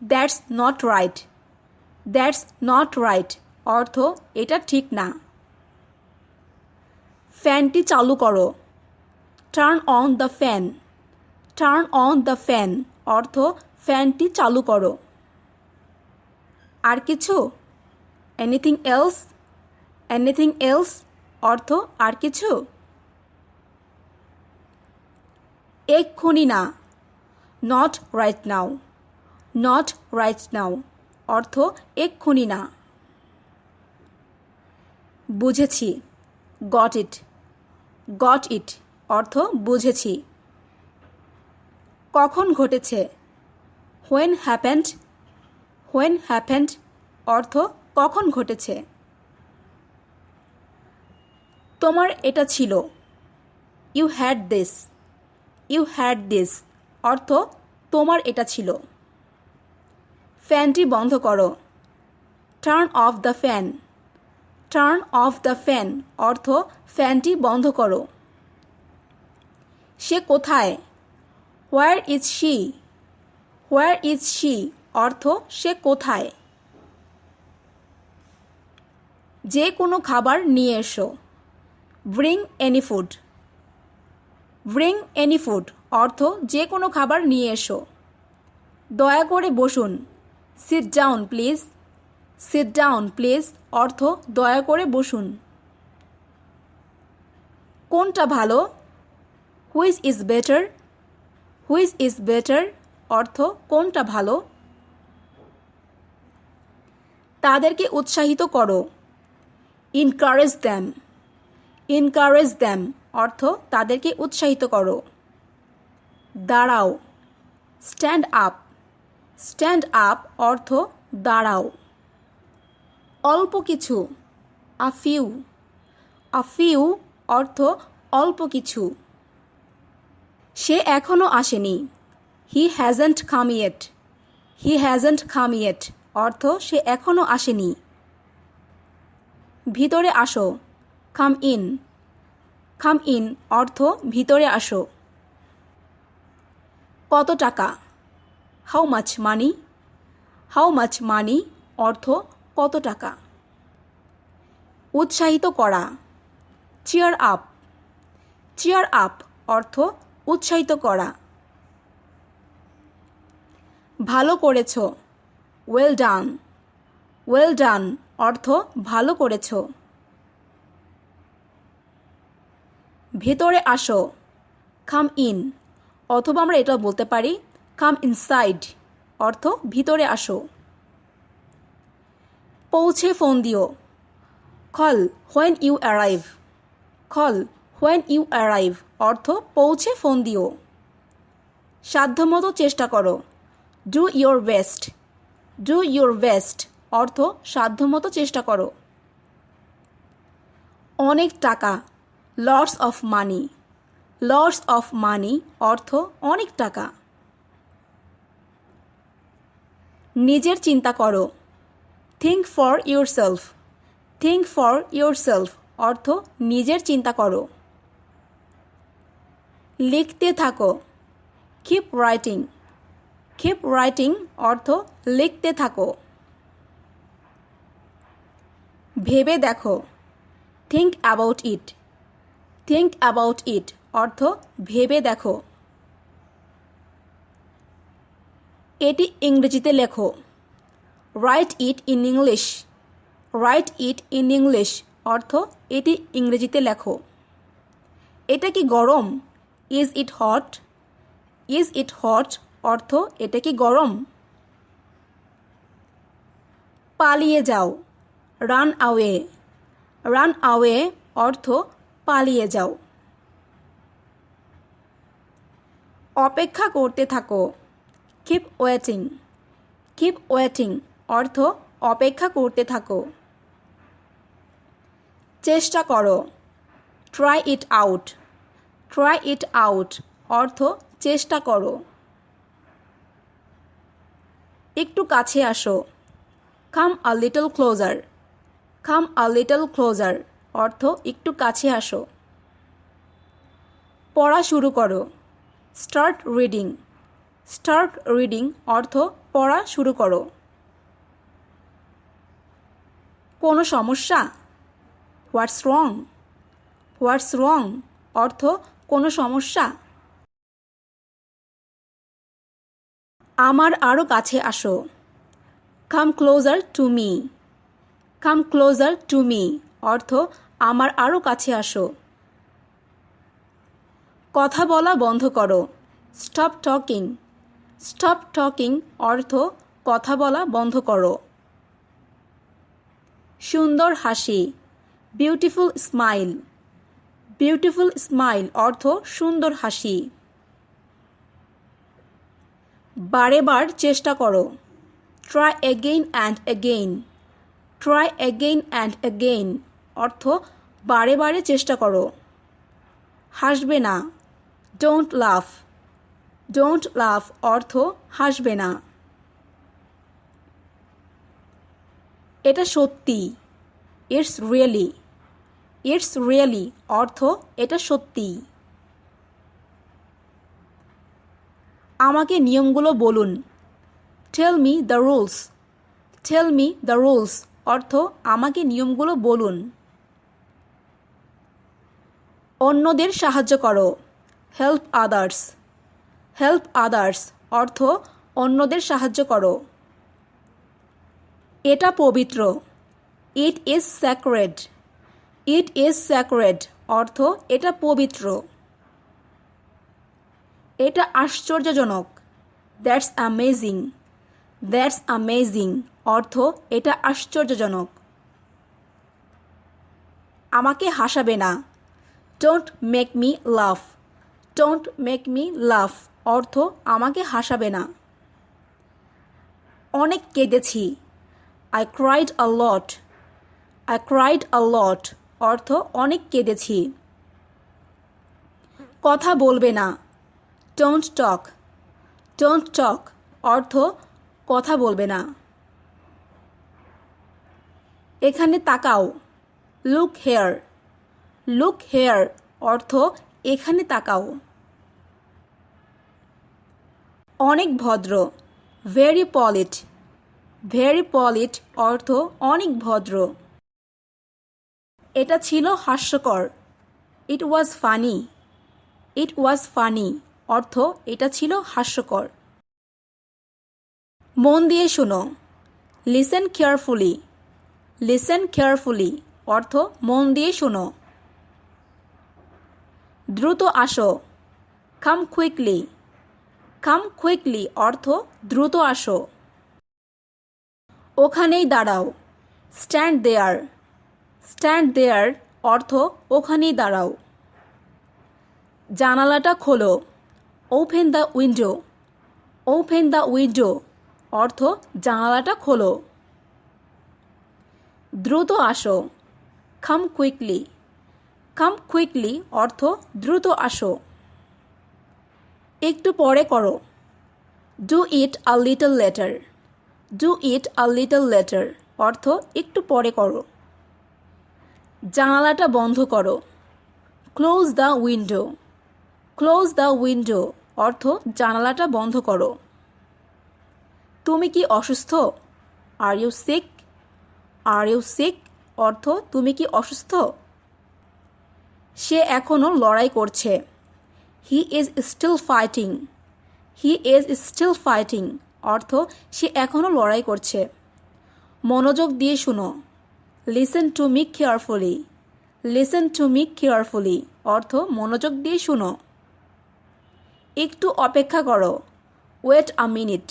That's not right. That's not right অর্থ এটা ঠিক না। ফ্যানটি চালু করো। Turn on the fan. Turn on the fan অর্থ ফ্যানটি চালু করো। আর কিছু? Anything else. এনিথিং এলস অর্থ আর কিছু? এক্ষুনি না। Not right now. Not right now অর্থ এক্ষুনি না। বুঝেছি। Got it. গট ইট অর্থ বুঝেছি। কখন ঘটেছে? When happened. হোয়েন হ্যাপেন্ড অর্থ কখন ঘটেছে। তোমার এটা ছিল। You had this. You had this অর্থ তোমার এটা ছিল। ফ্যানটি বন্ধ করো। Turn off the fan. Turn off the fan অর্থ ফ্যানটি বন্ধ করো। সে কোথায়? Where is she. Where is she অর্থ সে কোথায়। যে কোনো খাবার নিয়ে এসো। Bring any food. Bring any food অর্থ যে কোনো খাবার নিয়ে এসো। দয়া করে বসুন। Sit down please. Sit down please অর্থ দয়া করে বসুন। কোনটা ভালো? Which is better. Which is better অর্থ কোনটা ভালো। তাদেরকে উৎসাহিত করো। Encourage them. ইনকারেজ দ্যাম অর্থ তাদেরকে উৎসাহিত করো। দাঁড়াও। Stand up. স্ট্যান্ড আপ অর্থ দাঁড়াও। অল্প কিছু। A few. আ ফিউ অর্থ অল্প কিছু। সে এখনো আসেনি। He hasn't come yet. He hasn't come yet অর্থ সে এখনো আসেনি। ভিতরে আসো। Come in. কাম ইন অর্থ ভিতরে আসো। কত টাকা? How much money. How much money অর্থ কত টাকা। উৎসাহিত করা। Cheer up. চিয়ার আপ অর্থ উৎসাহিত করা। ভালো করেছো, ওয়েল ডান। ওয়েল ডান অর্থ ভালো করেছো। ভেতরে আসো, কাম ইন, অথবা আমরা এটাও বলতে পারি কাম ইনসাইড, অর্থ ভিতরে আসো। পৌঁছে ফোন দিও, call when you arrive. Call when you arrive অর্থ পৌঁছে ফোন দিও। সাধ্যমতো চেষ্টা করো, do your best. Do your best অর্থ সাধ্যমতো চেষ্টা করো। অনেক টাকা, lots of money. Lots of money অর্থ অনেক টাকা। নিজের চিন্তা করো, think for yourself. Think for yourself অর্থ নিজের চিন্তা করো। লিখতে থাকো, কিপ রাইটিং। কিপ রাইটিং অর্থ লিখতে থাকো। ভেবে দেখো, think about it. Think about it অর্থ ভেবে দেখো। এটি ইংরেজিতে লেখো, right it in English. Right it in English অর্থ এটি ইংরেজিতে লেখো। এটা কি গরম, is it hot. Is it hot অর্থ এটা কি গরম। পালিয়ে যাও, রান আওয়ে। রান আওয়ে অর্থ পালিয়ে যাও। অপেক্ষা করতে থাকো, কিপ ওয়েটিং। কিপ ওয়েটিং অর্থ অপেক্ষা করতে থাকো। চেষ্টা করো, try it out. Try it out অর্থ চেষ্টা করো। একটু কাছে আসো, come a little closer. Come a little closer অর্থ একটু কাছে আসো। পড়া শুরু করো, স্টার্ট রিডিং। স্টার্ট রিডিং অর্থ পড়া শুরু করো। কোনো সমস্যা, হোয়াটস রং। হোয়াটস রং অর্থ কোনো সমস্যা। আমার আরও কাছে আসো, come closer to me. Come closer to me অর্থ আমার আরও কাছে আসো। কথা বলা বন্ধ করো, স্টপ টকিং। স্টপ টকিং অর্থ কথা বলা বন্ধ করো। সুন্দর হাসি, বিউটিফুল স্মাইল। বিউটিফুল স্মাইল অর্থ সুন্দর হাসি। বারে বার চেষ্টা করো, try again and again. Try again and again অর্থ বারে বারে চেষ্টা করো। হাসবে না, ডোন্ট লাফ। ডোন্ট লাফ অর্থ হাসবে না। এটা সত্যি, ইটস রিয়েলি। ইটস রিয়েলি অর্থ এটা সত্যি। আমাকে নিয়মগুলো বলুন, tell me the rules. Tell me the rules অর্থ আমাকে নিয়মগুলো বলুন। অন্যদের সাহায্য করো, হেল্প আদার্স। হেল্প আদার্স অর্থ অন্যদের সাহায্য করো। এটা পবিত্র, it is sacred. It is sacred অর্থ এটা পবিত্র। এটা আশ্চর্যজনক, দ্যাটস অ্যামেজিং। দ্যাটস অ্যামেজিং অর্থ এটা আশ্চর্যজনক। আমাকে হাসাবে না, don't make me laugh. Don't make me laugh অর্থ আমাকে হাসাবে না। অনেক কেঁদেছি, I cried a lot. I cried a lot অর্থ অনেক কেঁদেছি। কথা বলবে না, ডোন্ট টক। ডোন্ট টক অর্থ কথা বলবে না। এখানে তাকাও, লুক হেয়ার। লুক হেয়ার অর্থ এখানে তাকাও। অনেক ভদ্র, ভেরি পলিট। ভেরি পলিট অর্থ অনেক ভদ্র। এটা ছিল হাস্যকর, ইট ওয়াজ ফানি। ইট ওয়াজ ফানি অর্থ এটা ছিল হাস্যকর। মন দিয়ে শোনো। Listen carefully. লিসেন কেয়ারফুলি অর্থ মন দিয়ে শোনো। দ্রুত আসো। কাম কুইকলি। কাম কুইকলি অর্থ দ্রুত আসো। ওখানেই দাঁড়াও। Stand there. স্ট্যান্ড দেয়ার অর্থ ওখানেই দাঁড়াও। জানালাটা খোলো। Open the window. Open the window অর্থ জানালাটা খোলো। দ্রুত আসো। কাম কুইকলি। কাম কুইকলি অর্থ দ্রুত আসো। একটু পরে করো। Do it a little later. Do it a little later অর্থ একটু পরে করো। জানালাটা বন্ধ করো। Close the window. Close the window অর্থ জানালাটা বন্ধ করো। তুমি কি অসুস্থ? Are you sick? Are you sick অর্থ তুমি কি অসুস্থ? সে এখনও লড়াই করছে। He is still fighting. He is still fighting অর্থ সে এখনও লড়াই করছে। মনোযোগ দিয়ে শুনো। Listen to me carefully. Listen to me carefully অর্থ মনোযোগ দিয়ে শুনো। একটু অপেক্ষা করো। Wait a minute.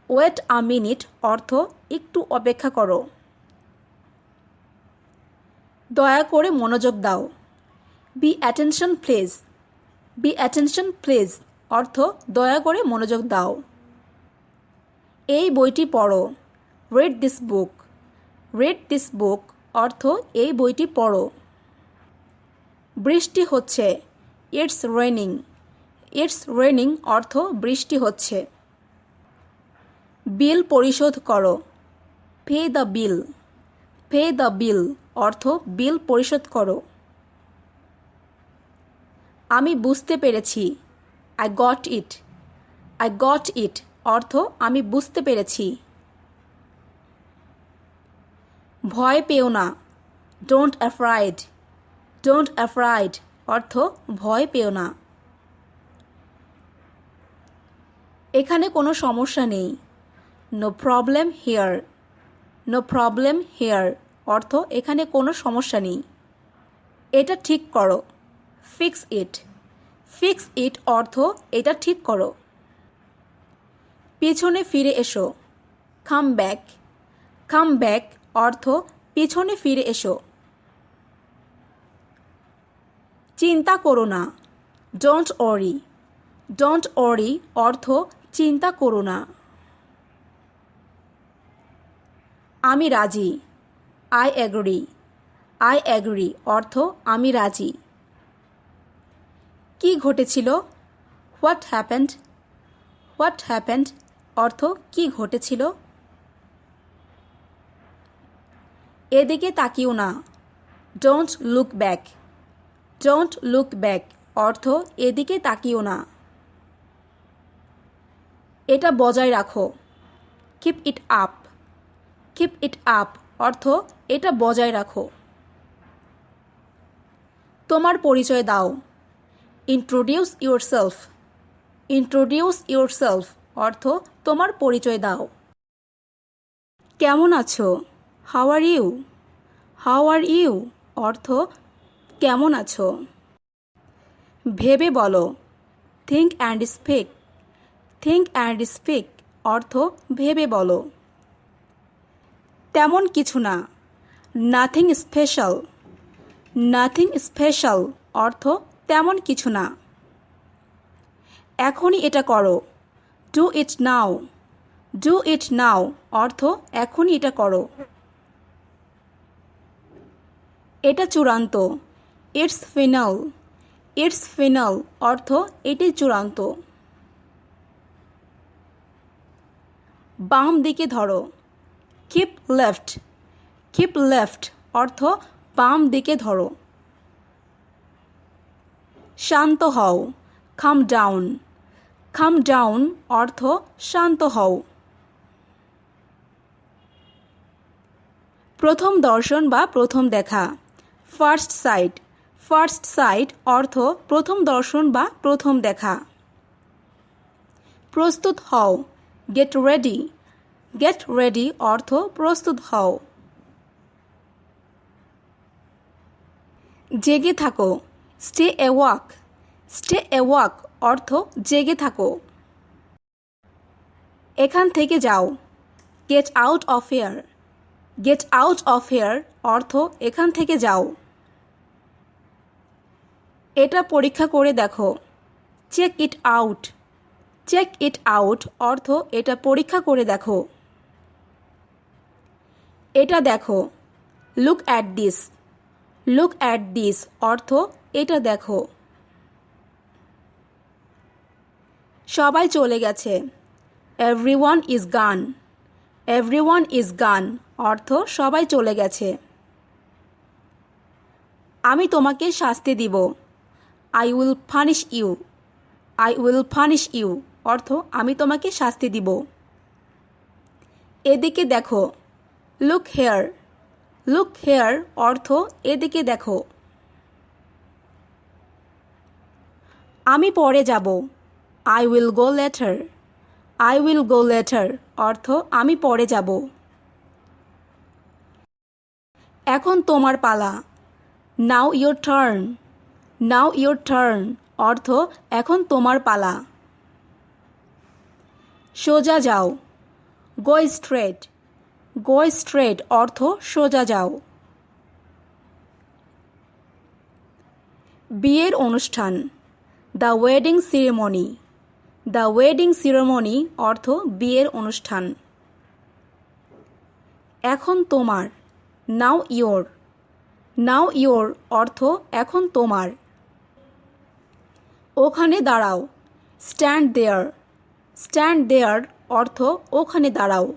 Wait a minute অর্থ একটু অপেক্ষা করো। দয়া করে মনোযোগ দাও। Be attention please. Be attention please অর্থ দয়া করে মনোযোগ দাও। এই বইটি পড়ো। Read this book. Read this book অর্থ এই বইটি পড়ো। বৃষ্টি হচ্ছে। It's raining. ইটস রেনিং অর্থ বৃষ্টি হচ্ছে। বিল পরিশোধ করো। Pay the bill. Pay the বিল অর্থ বিল পরিশোধ করো। আমি বুঝতে পেরেছি। I got it. I got it অর্থ আমি বুঝতে পেরেছি। ভয় পেও না। Don't afraid. ডোন্ট অ্যাফ্রাইড অর্থ ভয় পেও না। এখানে কোনো সমস্যা নেই। No problem here. No problem here অর্থ এখানে কোনো সমস্যা নেই। এটা ঠিক করো। Fix it. ফিক্স ইট অর্থ এটা ঠিক করো। পিছনে ফিরে এসো। Come back. কাম ব্যাক অর্থ পিছনে ফিরে এসো। চিন্তা করো না। Don't worry. ডোন্ট ওয়ারি অর্থ চিন্তা করো না। আমি রাজি। I agree. আই অ্যাগ্রি অর্থ আমি রাজি। কি ঘটেছিল? What happened. হোয়াট হ্যাপেন্ড অর্থ কি ঘটেছিল। এদিকে তাকিও না। Don't look back. Don't look back অর্থ এদিকে তাকিও না। এটা বজায় রাখো। Keep it up. Keep it up অর্থ এটা বজায় রাখো। তোমার পরিচয় দাও। Introduce yourself. ইন্ট্রোডিউস ইউরসেলফ অর্থ তোমার পরিচয় দাও। কেমন আছো? How are you. How are you অর্থ কেমন আছো। ভেবে বলো। Think and speak. Think and speak অর্থ ভেবে বলো। তেমন কিছু না। Nothing special. নাথিং স্পেশাল অর্থ তেমন কিছু না। এখনই এটা করো। Do it now. Do it নাও অর্থ এখনই এটা করো। এটা চূড়ান্ত। It's final. ইটস ফাইনাল অর্থ এটি চূড়ান্ত। বাম দিকে ধরো। Keep left. কিপ লেফট অর্থ বাম দিকে ধরো। শান্ত হও। কাম ডাউন। কাম ডাউন অর্থ শান্ত হও। প্রথম দর্শন বা প্রথম দেখা। First sight. ফার্স্ট সাইট অর্থ প্রথম দর্শন বা প্রথম দেখা। প্রস্তুত হও। Get ready. গেট রেডি অর্থ প্রস্তুত হও। জেগে থাকো, স্টে অ্যাওয়াক। স্টে অ্যাওয়াক অর্থ জেগে থাকো। এখান থেকে যাও, get out of here. Get out of here অর্থ এখান থেকে যাও। এটা পরীক্ষা করে দেখো, check it out. Check it out অর্থ এটা পরীক্ষা করে দেখো। এটা দেখো, look at this. Look at this অর্থ এটা দেখো। সবাই চলে গেছে, everyone is gone. Everyone is gone অর্থ সবাই চলে গেছে। আমি তোমাকে শাস্তি দিব, I will punish you. I will punish you অর্থ আমি তোমাকে শাস্তি দিব। এদিকে দেখো, লুক হেয়ার। লুক হেয়ার অর্থ এদিকে দেখো। আমি পরে যাব, I will go later. I will go later অর্থ আমি পরে যাব। এখন তোমার পালা, now your turn. Now your turn অর্থ এখন তোমার পালা। সোজা যাও, গো স্ট্রেট। গো স্ট্রেট অর্থ সোজা যাও। বিয়ের অনুষ্ঠান, the wedding ceremony. The wedding ceremony অর্থ বিয়ের অনুষ্ঠান। এখন তোমার, নাও ইয়োর। নাও ইয়োর অর্থ এখন তোমার। ওখানে দাঁড়াও, স্ট্যান্ড দেয়ার। স্ট্যান্ড দেয়ার অর্থ ওখানে দাঁড়াও।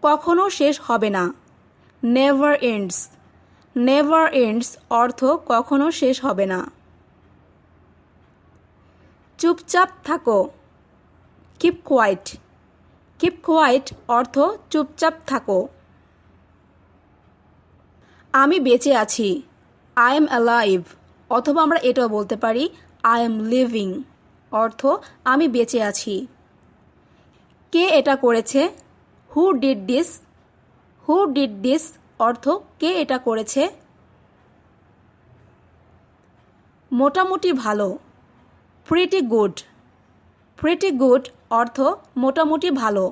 কখনো শেষ হবে না, নেভার এন্ডস। নেভার এন্ডস অর্থ কখনো শেষ হবে না। চুপচাপ থাকো, কিপ কোয়াইট। কিপ কোয়াইট অর্থ চুপচাপ থাকো। আমি বেঁচে আছি, আই এম অ্যালাইভ। অথবা আমরা এটাও বলতে পারি আই এম লিভিং অর্থ আমি বেঁচে আছি। কে এটা করেছে, who did this. Who did this অর্থ কে এটা করেছে। মোটামুটি ভালো, প্রিটি গুড। প্রিটি গুড অর্থ মোটামুটি ভালো।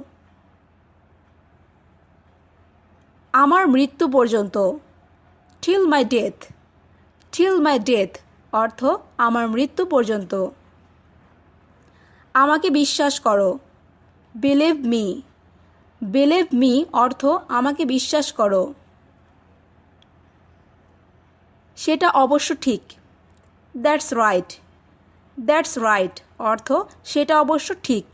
আমার মৃত্যু পর্যন্ত, till my death. Till my death অর্থ আমার মৃত্যু পর্যন্ত। আমাকে বিশ্বাস করো, বিলিভ মি। বিলিভ মি অর্থ আমাকে বিশ্বাস করো। সেটা অবশ্য ঠিক, দ্যাটস রাইট। দ্যাটস রাইট অর্থ সেটা অবশ্য ঠিক।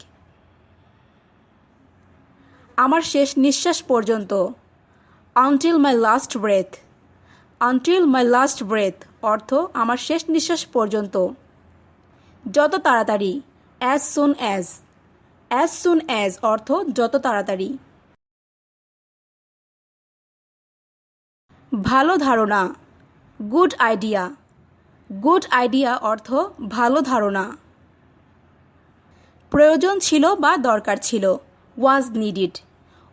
আমার শেষ নিঃশ্বাস পর্যন্ত, আনটিল মাই লাস্ট ব্রেথ। আনটিল মাই লাস্ট ব্রেথ অর্থ আমার শেষ নিঃশ্বাস পর্যন্ত। যত তাড়াতাড়ি, as soon as. As soon as অর্থ যত তাড়াতাড়ি। ভালো ধারণা, গুড আইডিয়া। গুড আইডিয়া অর্থ ভালো ধারণা। প্রয়োজন ছিল বা দরকার ছিল, ওয়াজ নিডিড।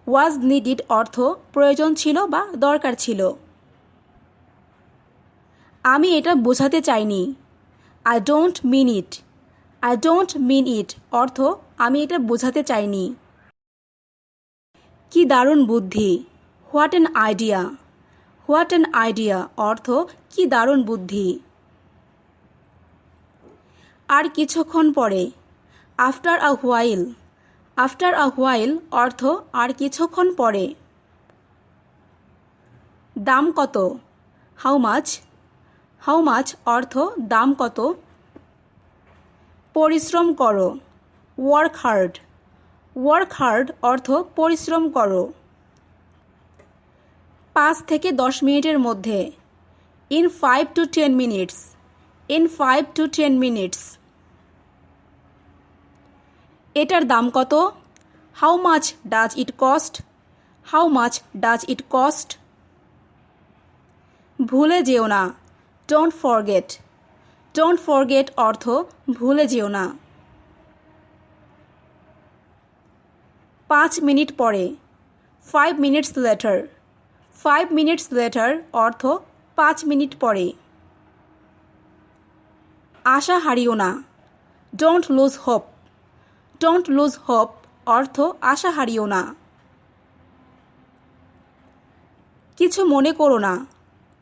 ওয়াজ নিডিড অর্থ প্রয়োজন ছিল বা দরকার ছিল। আমি এটা বোঝাতে চাইনি, I don't mean it. I don't mean it অর্থ আমি এটা বোঝাতে চাইনি। কি দারুণ বুদ্ধি, what an idea. What an idea অর্থ কি দারুণ বুদ্ধি। আর কিছুক্ষণ পরে, after a while. After a while অর্থ আর কিছুক্ষণ পরে। দাম কত, হাউ মাচ। হাউ মাচ অর্থ দাম কত। পরিশ্রম করো, ওয়ার্ক হার্ড। ওয়ার্ক হার্ড অর্থ পরিশ্রম করো। 5 থেকে 10 মিনিটের মধ্যে, in 5 to 10 minutes. In 5 to 10 minutes. এটার দাম কত, how much does it cost. How much does it cost. ভুলে যেও না, ডোন্ট ফরগেট। ডোন্ট ফরগেট অর্থ ভুলে যেও না। 5 মিনিট পরে 5 minutes later 5 minutes later অর্থ 5 মিনিট পরে আশা হারিও না don't lose hope don't lose hope অর্থ আশা হারিও না কিছু মনে করো না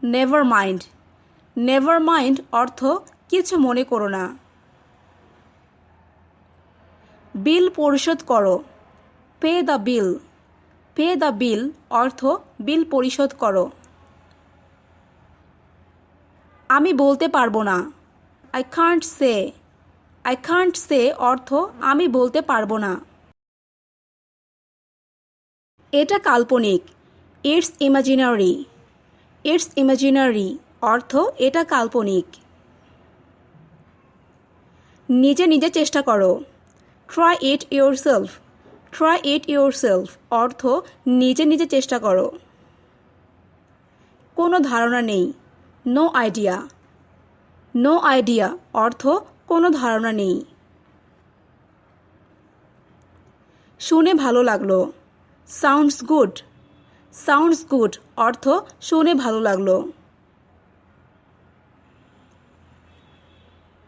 never mind never mind অর্থ কিছু মনে করো না বিল পরিশোধ করো pay the bill pay the bill অর্থ বিল পরিশোধ করো আমি বলতে পারবো না I can't say অর্থ আমি বলতে পারবো না এটা কাল্পনিক It's imaginary অর্থ এটা কাল্পনিক নিজে নিজে চেষ্টা করো try it yourself অর্থ নিজে নিজে চেষ্টা করো কোনো ধারণা নেই no idea অর্থ কোনো ধারণা নেই শুনে ভালো লাগলো sounds good অর্থ শুনে ভালো লাগলো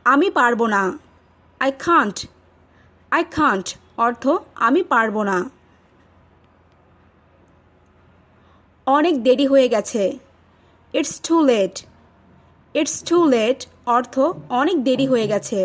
আমি পারবো না I can't অর্থ আমি পারবো না অনেক দেরি হয়ে গেছে it's too late অর্থ অনেক দেরি হয়ে গেছে